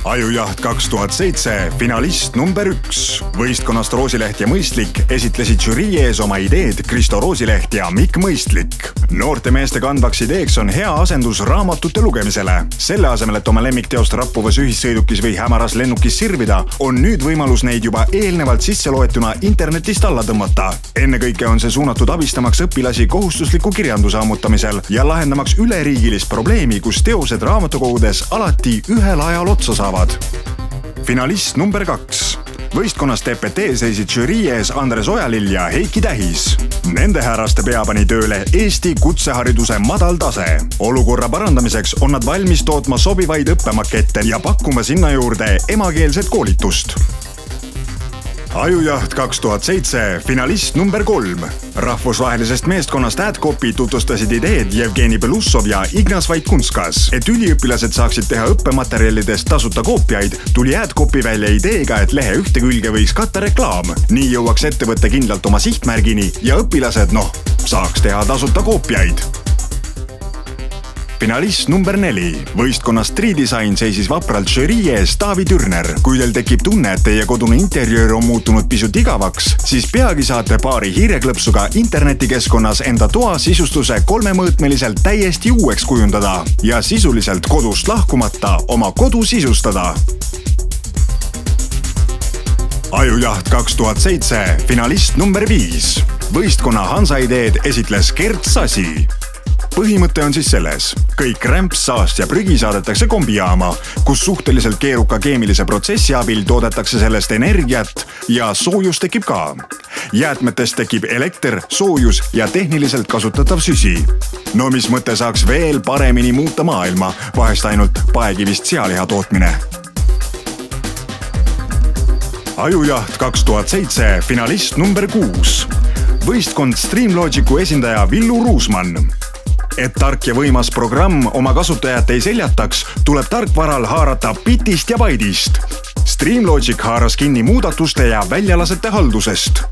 Ajujaht 2007 finalist number 1. Võistkonnast Roosileht ja Mõistlik esitlesid žürii ees oma ideed Kristo Roosileht ja Mikk Mõistlik. Noorte meeste kandvaks ideeks on hea asendus raamatute lugemisele. Selle asemel, et oma lemmikteost rappuvas ühissõidukis või hämaras lennukis sirvida, on nüüd võimalus neid juba eelnevalt sisse loetuna internetist alla tõmmata. Ennekõike on see suunatud abistamaks õpilasi kohustusliku kirjanduse ammutamisel ja lahendamaks üleriigilist probleemi, kus teosed raamatukogudes alati ühel ajal otsa saavad. Finalist number 2. Võistkonnast TPT seisid žürii ees Andres Ojalill ja Heiki Tähis. Nende härraste pea pani tööle Eesti kutsehariduse madal tase. Olukorra parandamiseks on nad valmis tootma sobivaid õppemakette ja pakkuma sinna juurde emakeelset koolitust. Ajujaht 2007 finalist number 3. Rahvusvahelisest meeskonnast AdCopy tutvustasid ideed Jevgeni Belussov ja Ignas Vaikunskas. Et üliõpilased saaksid teha õppematerjalidest tasuta koopiaid, tuli AdCopy välja ideega, et lehe ühte külge võiks katta reklaam. Nii jõuaks ettevõtte kindlalt oma sihtmärgini ja õpilased, saaks teha tasuta koopiaid. Finalist number 4. Võistkonnast Tridisain seisis vapralt žürii ees Taavi Türner. Kui teil tekib tunne, et teie kodune interjöör on muutunud pisut igavaks, siis peagi saate paari hiireklõpsuga internetikeskkonnas enda toa sisustuse 3-mõõtmeliselt täiesti uueks kujundada ja sisuliselt kodust lahkumata oma kodu sisustada. Ajujaht 2007 finalist number 5. Võistkonna Hansa ideed esitles Gert Sasi. Põhimõte on siis selles. Kõik rämps, saast ja prügi saadetakse kombijaama, kus suhteliselt keeruka keemilise protsessi abil toodetakse sellest energiat ja soojus tekib ka. Jäätmetest tekib elekter, soojus ja tehniliselt kasutatav süsi. Mis mõte saaks veel paremini muuta maailma, vahest ainult paekivist sealiha tootmine. Ajujaht 2007 finalist number 6. Võistkond Streamlogicu esindaja Villu Ruusmann. Et tark ja võimas programm oma kasutajat ei seljataks, tuleb tarkvaral haarata bitist ja baidist. Streamlogic haaras kinni muudatuste ja väljalasete haldusest.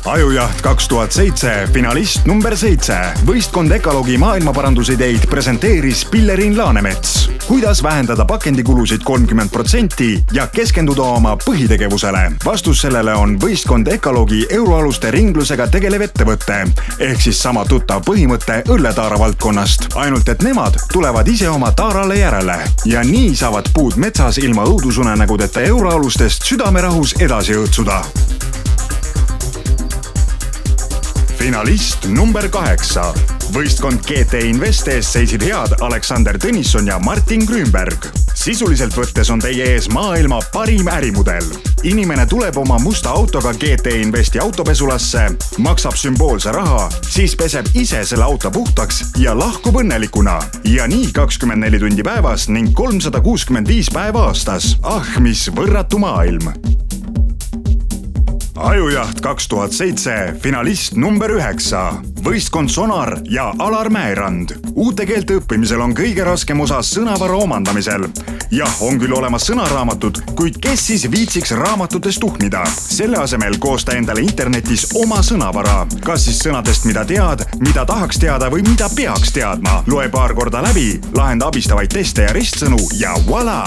Ajujaht 2007 finalist number 7. Võistkond Ekologi maailmaparandusideid presenteeris Pillerin Laanemets. Kuidas vähendada pakendikulusid 30% ja keskenduda oma põhitegevusele? Vastus sellele on võistkond Ekologi euroaluste ringlusega tegelev ettevõte, ehk siis sama tuttav põhimõte õlletaara valdkonnast. Ainult et nemad tulevad ise oma taarale järele ja nii saavad puud metsas ilma õudusunenägudeta euroalustest südamerahus edasi õõtsuda. Finalist number 8. Võistkond GT Investes seisid head Aleksander Tõnisson ja Martin Grünberg. Sisuliselt võttes on teie ees maailma parim ärimudel. Inimene tuleb oma musta autoga GT Investi autopesulasse, maksab sümboolse raha, siis peseb ise selle auto puhtaks ja lahkub õnnelikuna. Ja nii 24 tundi päevas ning 365 päeva aastas. Mis võrratu maailm! Ajujaht 2007 finalist number 9. Võistkond Sonar ja Alar Mäerand. Uute keelte õppimisel on kõige raskem osa sõnavara omandamisel. Jah, on küll olemas sõnaraamatud, kuid kes siis viitsiks raamatutest tuhnida? Selle asemel koosta endale internetis oma sõnavara. Kas siis sõnadest, mida tead, mida tahaks teada või mida peaks teadma? Loe paar korda läbi, lahenda abistavaid teste ja ristsõnu ja voilà!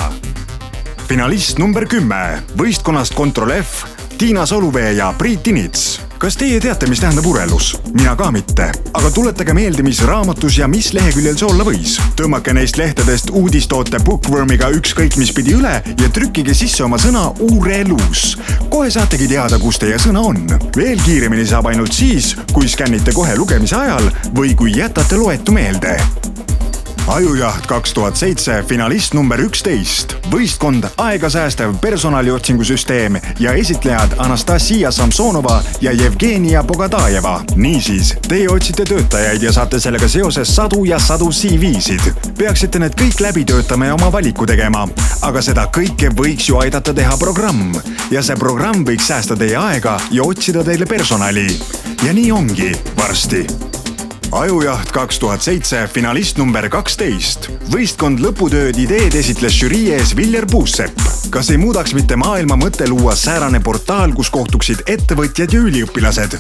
Finalist number 10. Võistkonnast Control F Tiina Soluvee ja Priit Tinits. Kas teie teate, mis tähendab urelus? Mina ka mitte. Aga tuletage meelde, mis raamatus ja mis leheküljel see olla võis. Tõmmake neist lehtedest uudistoote bookwormiga ükskõik mis pidi üle ja trükkige sisse oma sõna urelus. Kohe saategi teada, kus teie sõna on. Veel kiiremini saab ainult siis, kui skännite kohe lugemise ajal või kui jätate loetu meelde. Ajujaht 2007 finalist number 11. Võistkond aega säästev personaliotsingu-süsteem ja esitlejad Anastasia Samsonova ja Jevgenia Bogadajeva. Niisiis, teie otsite töötajaid ja saate sellega seoses sadu ja sadu CV-sid. Peaksite need kõik läbi töötama ja oma valiku tegema. Aga seda kõike võiks ju aidata teha programm. Ja see programm võiks säästa teie aega ja otsida teile personali. Ja nii ongi varsti. Ajujaht 2007 finalist number 12. Võistkond lõputööd ideed esitles žürii ees Viljar Puusepp. Kas ei muudaks mitte maailma mõte luua säärane portaal, kus kohtuksid ettevõtjad ja üliõpilased?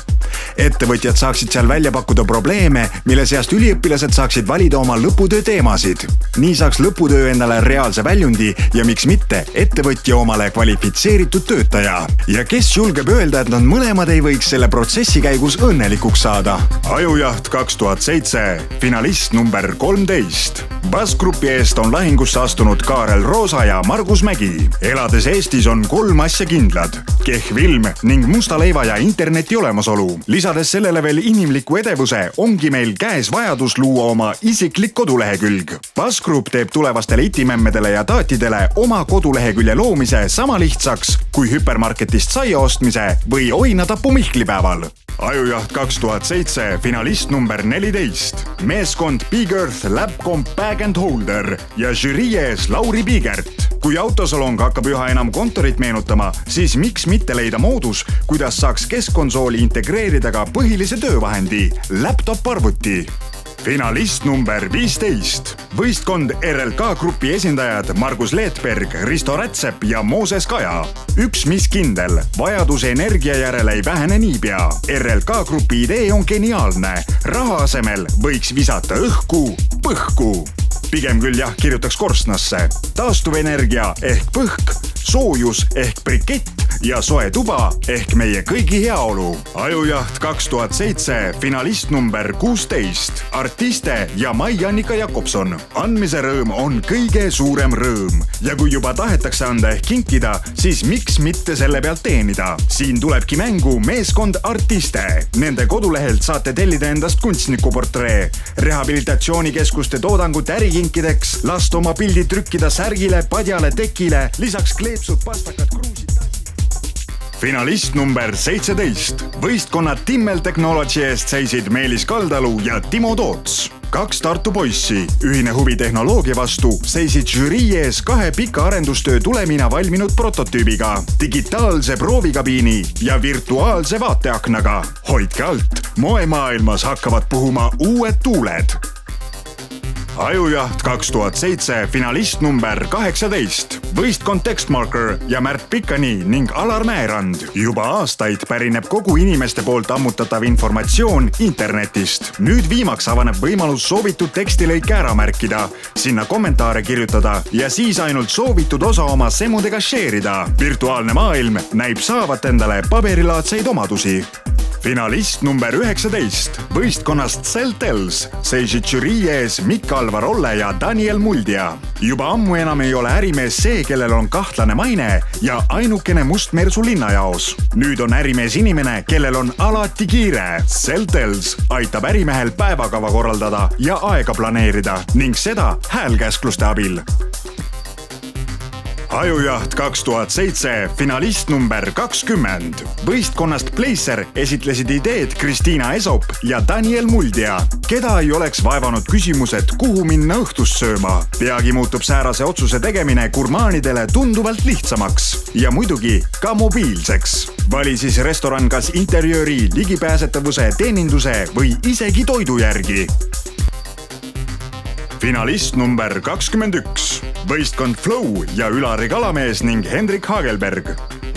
Ettevõtjad saaksid seal välja pakkuda probleeme, mille seast üliõpilased saaksid valida oma lõputöö teemasid. Nii saaks lõputöö endale reaalse väljundi ja miks mitte ettevõtja omale kvalifitseeritud töötaja. Ja kes julgeb öelda, et nad mõlemad ei võiks selle protsessi käigus õnnelikuks saada? Ajujaht 2007, finalist number 13. Bassgrupi eest on lahingusse astunud Kaarel Roosa ja Margus Mägi. Elades Eestis on 3 asja kindlad: kehv ilm ning musta leiva ja interneti olemasolu. Lisades sellele veel inimliku edevuse, ongi meil käes vajadus luua oma isiklik kodulehekülg. Bassgrupp teeb tulevastele itimemmedele ja taatidele oma kodulehekülje loomise sama lihtsaks kui hüpermarketist saia ostmise või oinatapu mihklipäeval. Ajujaht 2007, finalist number 14. Meeskond Big Earth Labcomp Bag and Holder ja žürii ees Lauri Piigert. Kui autosalong hakkab üha enam kontorit meenutama, siis miks mitte leida moodus, kuidas saaks keskkonsooli integreerida ka põhilise töövahendi, laptop-arvuti. Finalist number 15. Võistkond RLK grupi esindajad Margus Leetberg, Risto Rätsep ja Mooses Kaja. Üks mis kindel, vajadus energia järele ei vähene niipea. RLK grupi idee on geniaalne. Raha asemel võiks visata õhku, põhku. Pigem küll jah, kirjutaks korstnasse. Taastuvenergia ehk põhk, soojus ehk brikett ja soe tuba ehk meie kõigi heaolu. Ajujaht 2007, finalist number 16. Artiste ja Mai-Annika Jakobson. Andmise rõõm on kõige suurem rõõm. Ja kui juba tahetakse anda ehk kinkida, siis miks mitte selle pealt teenida? Siin tulebki mängu meeskond Artiste. Nende kodulehelt saate tellida endast kunstnikuportree, rehabilitatsioonikeskuste toodangut ärikinkideks, lasta oma pildid trükkida särgile, padjale, tekile, lisaks kleepsud, pastakad, kruusid. Finalist number 17. Võistkonnad Timmel Technology eest seisid Meelis Kaldalu ja Timo Toots. 2 Tartu poissi, ühine huvi tehnoloogia vastu, seisid žürii ees 2 pika arendustöö tulemina valminud prototüübiga, digitaalse proovikabiini ja virtuaalse vaateaknaga. Hoidke alt, moemaailmas hakkavad puhuma uued tuuled. Ajujaht 2007, finalist number 18. Võistkond Textmarker ja Märt Pikani ning Alar Mäerand. Juba aastaid pärineb kogu inimeste poolt ammutatav informatsioon internetist. Nüüd viimaks avaneb võimalus soovitud tekstilõike ära märkida, sinna kommentaare kirjutada ja siis ainult soovitud osa oma semudega share'ida. Virtuaalne maailm näib saavat endale paberilaadseid omadusi. Finalist number 19. Võistkonnast Celtels seisid žürii ees Mikk-Alvar Olle ja Daniel Muldia. Juba ammu enam ei ole ärimees see, kellel on kahtlane maine ja ainukene must mersu linnajaos. Nüüd on ärimees inimene, kellel on alati kiire. Celtels aitab ärimehel päevakava korraldada ja aega planeerida ning seda häälkäskluste abil. Ajujaht 2007, finalist number 20. Võistkonnast Placer esitlesid ideed Kristiina Esop ja Daniel Muldia. Keda ei oleks vaevanud küsimused, kuhu minna õhtust sööma? Peagi muutub säärase otsuse tegemine gurmaanidele tunduvalt lihtsamaks ja muidugi ka mobiilseks. Vali siis restoran kas interjööri, ligipääsetavuse, teeninduse või isegi toidu järgi. Finalist number 21. Võistkond Flow ja Ülari Kalamees ning Hendrik Hagelberg.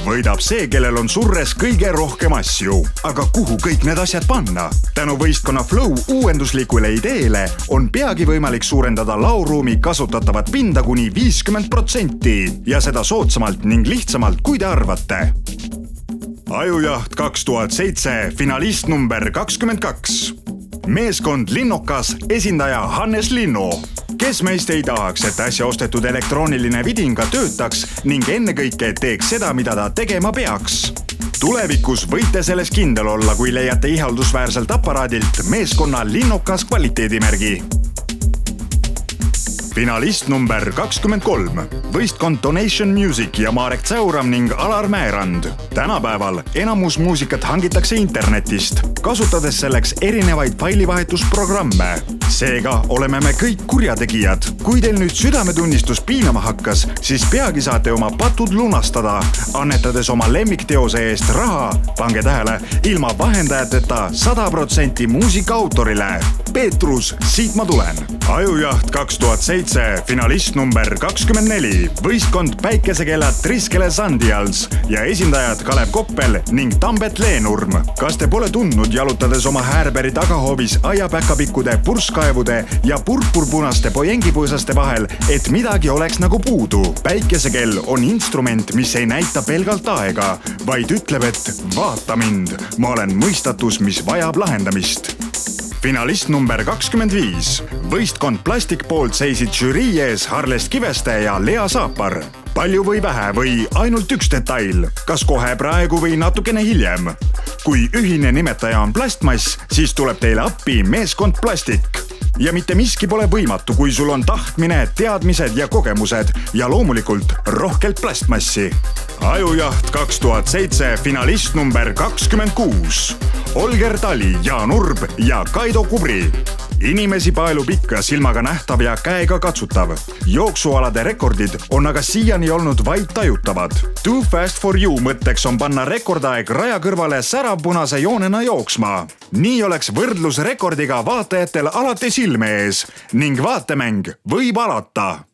Võidab see, kellel on surres kõige rohkem asju. Aga kuhu kõik need asjad panna? Tänu võistkonna Flow uuenduslikule ideele on peagi võimalik suurendada laoruumi kasutatavat pinda kuni 50% ja seda soodsamalt ning lihtsamalt, kui te arvate. Ajujaht 2007, finalist number 22. Meeskond Linnokas, esindaja Hannes Linno. Kes meist ei tahaks, et äsja ostetud elektrooniline vidinga töötaks ning ennekõike teeks seda, mida ta tegema peaks? Tulevikus võite selles kindel olla, kui leiate ihaldusväärselt aparaadilt meeskonna Linnokas kvaliteedimärgi. Finalist number 23. Võistkond Donation Music ja Marek Tsauram ning Alar Mäerand. Tänapäeval enamus muusikat hangitakse internetist, kasutades selleks erinevaid failivahetusprogramme. Seega oleme me kõik kurjategijad. Kui teil nüüd südametunnistus piinama hakkas, siis peagi saate oma patud lunastada, annetades oma lemmikteose eest raha, pange tähele, ilma vahendajateta 100% muusika autorile. Peetrus, siit ma tulen. Ajujaht 2007, finalist number 24, võistkond Päikesekellad Triskele Sandials ja esindajad Kalev Koppel ning Tambet Leenurm. Kas te pole tundnud jalutades oma Häärberi tagahoovis aiapäkapikkude, purskkaevude ja purpurpunaste pojengipõõsaste vahel, et midagi oleks nagu puudu? Päikesekell on instrument, mis ei näita pelgalt aega, vaid ütleb, et vaata mind, ma olen mõistatus, mis vajab lahendamist. Finalist number 25. Võistkond Plastik poolt seisid žürii ees Harles Kiveste ja Lea Saapar. Palju või vähe või ainult üks detail, kas kohe praegu või natukene hiljem. Kui ühine nimetaja on plastmass, siis tuleb teile appi meeskond Plastik. Ja mitte miski pole võimatu, kui sul on tahtmine, teadmised ja kogemused ja loomulikult rohkelt plastmassi. Ajujaht 2007, finalist number 26. Olger Tali, Jaan Urb ja Kaido Kubri. Inimesi paelub ikka silmaga nähtav ja käega katsutav. Jooksualade rekordid on aga siiani olnud vaid tajutavad. Too Fast for You mõtteks on panna rekordaeg raja kõrvale säravpunase joonena jooksma. Nii oleks võrdlus rekordiga vaatajatel alati silme ees ning vaatemäng võib alata.